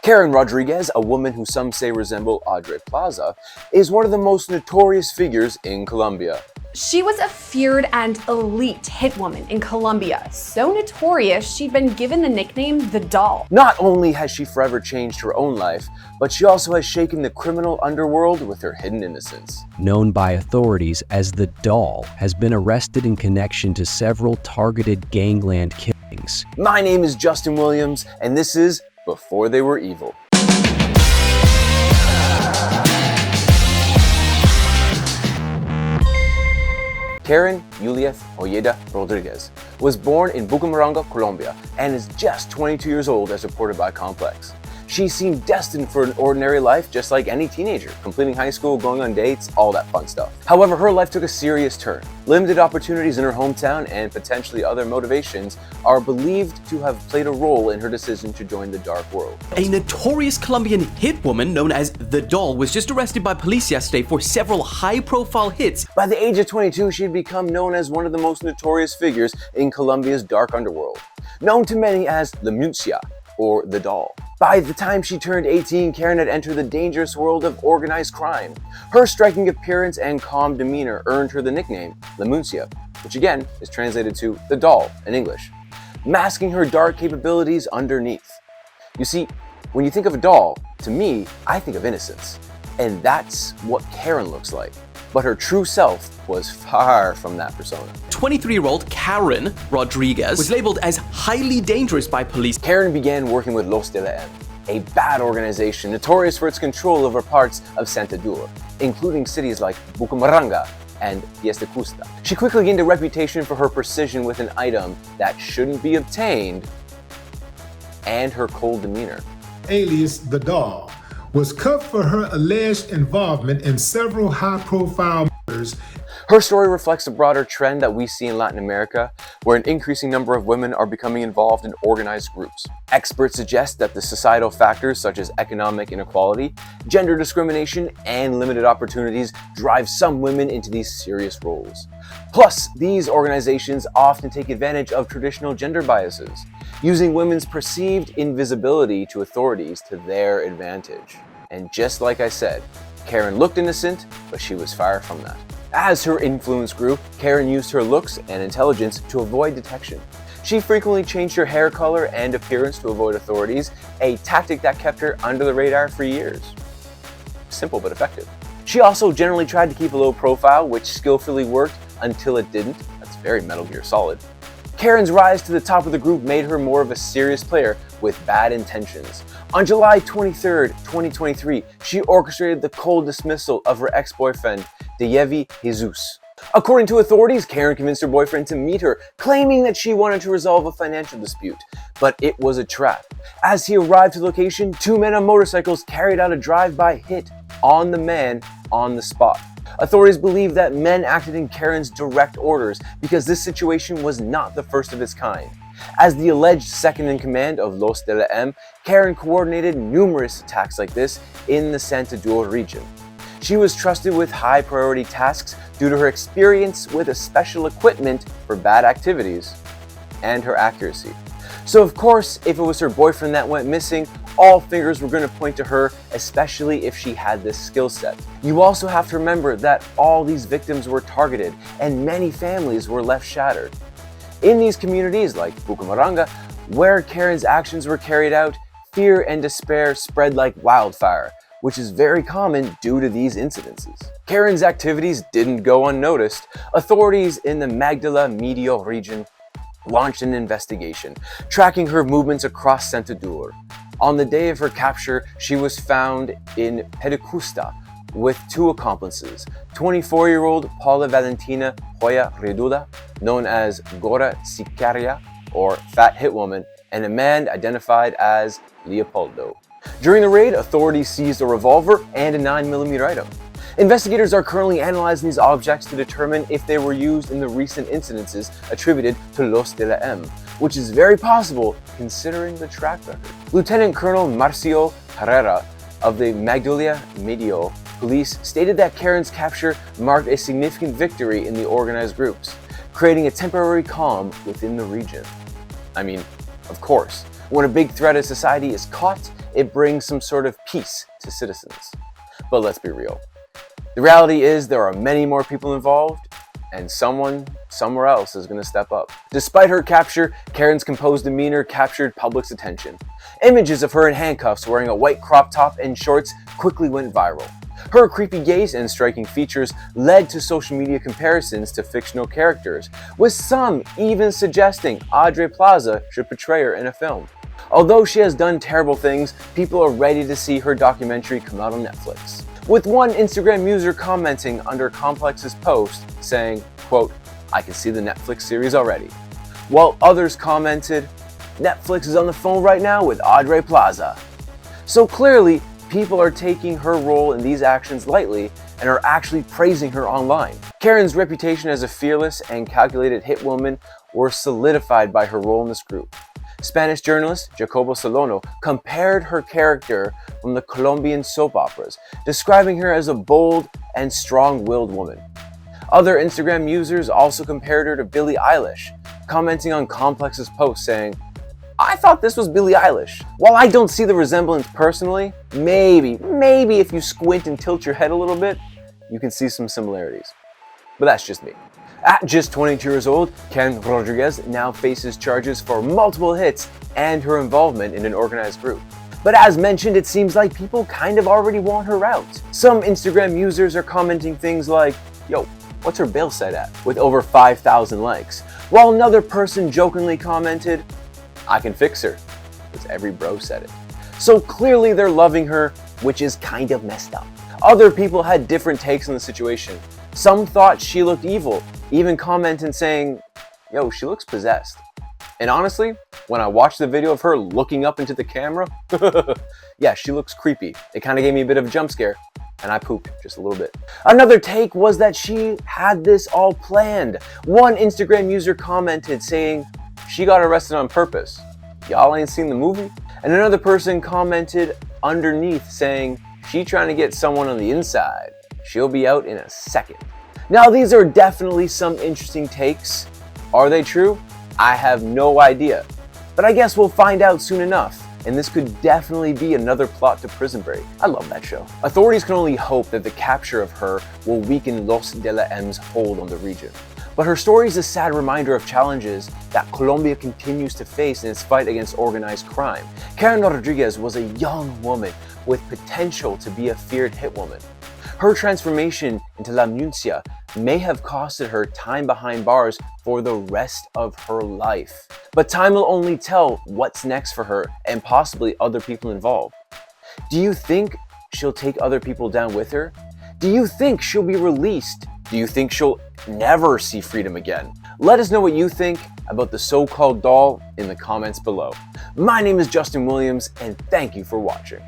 Karen Rodriguez, a woman who some say resemble Audrey Plaza, is one of the most notorious figures in Colombia. She was a feared and elite hitwoman in Colombia, so notorious she'd been given the nickname the Doll. Not only has she forever changed her own life, but she also has shaken the criminal underworld with her hidden innocence. Known by authorities as the Doll, has been arrested in connection to several targeted gangland killings. My name is Justin Williams, and this is Before They Were Evil. Karen Juliet Ojeda Rodriguez was born in Bucaramanga, Colombia, and is just 22 years old as reported by Complex. She seemed destined for an ordinary life just like any teenager, completing high school, going on dates, all that fun stuff. However, her life took a serious turn. Limited opportunities in her hometown and potentially other motivations are believed to have played a role in her decision to join the dark world. A notorious Colombian hitwoman known as the Doll was just arrested by police yesterday for several high-profile hits. By the age of 22, she had become known as one of the most notorious figures in Colombia's dark underworld, known to many as the Muncia, or the Doll. By the time she turned 18, Karen had entered the dangerous world of organized crime. Her striking appearance and calm demeanor earned her the nickname La Muncia, which again is translated to the Doll in English, masking her dark capabilities underneath. You see, when you think of a doll, to me, I think of innocence. And that's what Karen looks like. But her true self was far from that persona. 23-year-old Karen Rodriguez was labeled as highly dangerous by police. Karen began working with Los de la M, a bad organization notorious for its control over parts of Santander, including cities like Bucaramanga and Custa. She quickly gained a reputation for her precision with an item that shouldn't be obtained and her cold demeanor. Alias the Doll was cut for her alleged involvement in several high-profile murders. Her story reflects a broader trend that we see in Latin America, where an increasing number of women are becoming involved in organized groups. Experts suggest that the societal factors such as economic inequality, gender discrimination, and limited opportunities drive some women into these serious roles. Plus, these organizations often take advantage of traditional gender biases, using women's perceived invisibility to authorities to their advantage. And just like I said, Karen looked innocent, but she was far from that. As her influence grew, Karen used her looks and intelligence to avoid detection. She frequently changed her hair color and appearance to avoid authorities, a tactic that kept her under the radar for years. Simple but effective. She also generally tried to keep a low profile, which skillfully worked until it didn't. That's very Metal Gear Solid. Karen's rise to the top of the group made her more of a serious player with bad intentions. On July 23, 2023, she orchestrated the cold dismissal of her ex-boyfriend, Deyevi Jesus. According to authorities, Karen convinced her boyfriend to meet her, claiming that she wanted to resolve a financial dispute. But it was a trap. As he arrived to the location, two men on motorcycles carried out a drive-by hit on the man on the spot. Authorities believe that men acted in Karen's direct orders because this situation was not the first of its kind. As the alleged second-in-command of Los de la M, Karen coordinated numerous attacks like this in the Santander region. She was trusted with high-priority tasks due to her experience with special equipment for bad activities and her accuracy. So of course, if it was her boyfriend that went missing, all fingers were going to point to her, especially if she had this skill set. You also have to remember that all these victims were targeted and many families were left shattered. In these communities like Bucaramanga, where Karen's actions were carried out, fear and despair spread like wildfire, which is very common due to these incidences. Karen's activities didn't go unnoticed. Authorities in the Magdala Medio region launched an investigation, tracking her movements across Santander. On the day of her capture, she was found in Custa with two accomplices, 24-year-old Paula Valentina Joya Reduda, known as Gora Sicaria, or Fat Hitwoman, and a man identified as Leopoldo. During the raid, authorities seized a revolver and a 9mm item. Investigators are currently analyzing these objects to determine if they were used in the recent incidences attributed to Los de la M, which is very possible considering the track record. Lieutenant Colonel Marcio Herrera of the Magdala Medio police stated that Karen's capture marked a significant victory in the organized groups, creating a temporary calm within the region. I mean, of course, when a big threat of society is caught, it brings some sort of peace to citizens. But let's be real. The reality is there are many more people involved, and someone somewhere else is going to step up. Despite her capture, Karen's composed demeanor captured public's attention. Images of her in handcuffs wearing a white crop top and shorts quickly went viral. Her creepy gaze and striking features led to social media comparisons to fictional characters, with some even suggesting Aubrey Plaza should portray her in a film. Although she has done terrible things, people are ready to see her documentary come out on Netflix. With one Instagram user commenting under Complex's post saying, quote, "I can see the Netflix series already," while others commented, "Netflix is on the phone right now with Aubrey Plaza." So clearly, people are taking her role in these actions lightly and are actually praising her online. Karen's reputation as a fearless and calculated hitwoman were solidified by her role in this group. Spanish journalist Jacobo Solono compared her character from the Colombian soap operas, describing her as a bold and strong-willed woman. Other Instagram users also compared her to Billie Eilish, commenting on Complex's post saying, "I thought this was Billie Eilish." While I don't see the resemblance personally, maybe if you squint and tilt your head a little bit, you can see some similarities. But that's just me. At just 22 years old, Karen Rodriguez now faces charges for multiple hits and her involvement in an organized group. But as mentioned, it seems like people kind of already want her out. Some Instagram users are commenting things like, "Yo, what's her bail set at?" with over 5,000 likes. While another person jokingly commented, "I can fix her," because every bro said it. So clearly they're loving her, which is kind of messed up. Other people had different takes on the situation. Some thought she looked evil, even commenting saying, "Yo, she looks possessed." And honestly, when I watched the video of her looking up into the camera, yeah, she looks creepy. It kind of gave me a bit of a jump scare, and I pooped just a little bit. Another take was that she had this all planned. One Instagram user commented saying, "She got arrested on purpose. Y'all ain't seen the movie?" And another person commented underneath saying, "She trying to get someone on the inside. She'll be out in a second." Now these are definitely some interesting takes. Are they true? I have no idea. But I guess we'll find out soon enough. And this could definitely be another plot to Prison Break. I love that show. Authorities can only hope that the capture of her will weaken Los de la M's hold on the region. But her story is a sad reminder of challenges that Colombia continues to face in its fight against organized crime. Karen Rodriguez was a young woman with potential to be a feared hitwoman. Her transformation into La Muncia may have costed her time behind bars for the rest of her life. But time will only tell what's next for her and possibly other people involved. Do you think she'll take other people down with her? Do you think she'll be released? Do you think she'll never see freedom again? Let us know what you think about the so-called doll in the comments below. My name is Justin Williams, and thank you for watching.